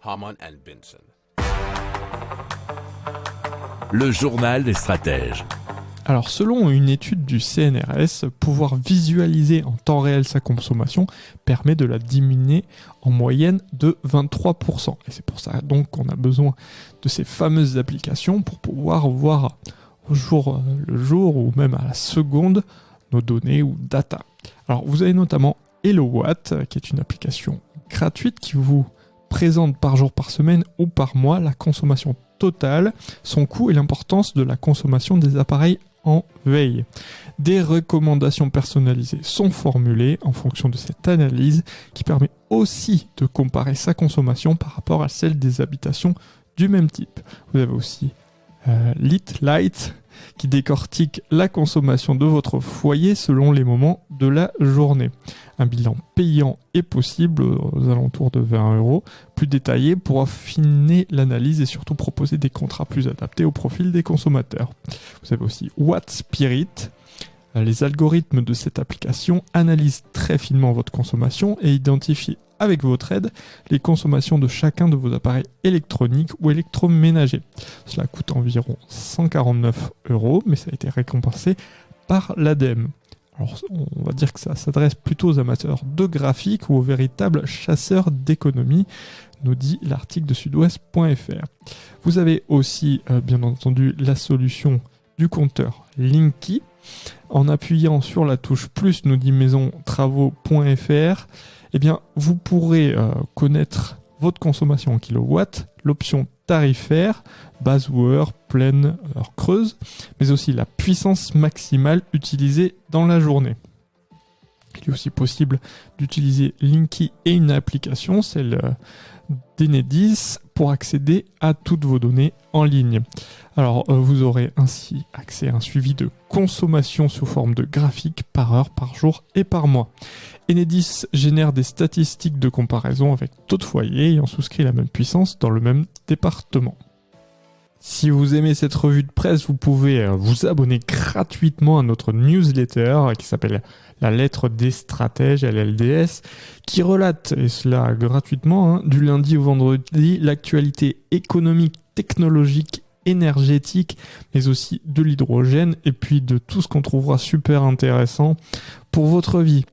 Harman & Benson. Le journal des stratèges. Alors, selon une étude du CNRS, pouvoir visualiser en temps réel sa consommation permet de la diminuer en moyenne de 23%. Et c'est pour ça donc qu'on a besoin de ces fameuses applications pour pouvoir voir au jour le jour ou même à la seconde nos données ou data. Alors, vous avez notamment HelloWatt, qui est une application gratuite qui vous présente par jour, par semaine ou par mois la consommation totale, son coût et l'importance de la consommation des appareils en veille. Des recommandations personnalisées sont formulées en fonction de cette analyse qui permet aussi de comparer sa consommation par rapport à celle des habitations du même type. Vous avez aussi Lit Light qui décortique la consommation de votre foyer selon les moments de la journée. Un bilan payant est possible aux alentours de 20 €, plus détaillé pour affiner l'analyse et surtout proposer des contrats plus adaptés au profil des consommateurs. Vous avez aussi Watt Spirit. Les algorithmes de cette application analysent très finement votre consommation et identifient avec votre aide les consommations de chacun de vos appareils électroniques ou électroménagers. Cela coûte environ 149 €, mais ça a été récompensé par l'ADEME. Alors, on va dire que ça s'adresse plutôt aux amateurs de graphique ou aux véritables chasseurs d'économie, nous dit l'article de sudouest.fr. Vous avez aussi, bien entendu, la solution du compteur Linky. En appuyant sur la touche plus, nous dit maisontravaux.fr, eh bien, vous pourrez connaître votre consommation en kilowatts, l'option tarifaire, basse ou heure, pleine, heure creuse, mais aussi la puissance maximale utilisée dans la journée. Il est aussi possible d'utiliser Linky et une application, celle d'Enedis, pour accéder à toutes vos données en ligne. Alors, vous aurez ainsi accès à un suivi de consommation sous forme de graphique par heure, par jour et par mois. Enedis génère des statistiques de comparaison avec d'autres foyers ayant souscrit la même puissance dans le même département. Si vous aimez cette revue de presse, vous pouvez vous abonner gratuitement à notre newsletter qui s'appelle La lettre des stratèges, LLDS, qui relate, et cela gratuitement, du lundi au vendredi, l'actualité économique, technologique, énergétique, mais aussi de l'hydrogène, et puis de tout ce qu'on trouvera super intéressant pour votre vie.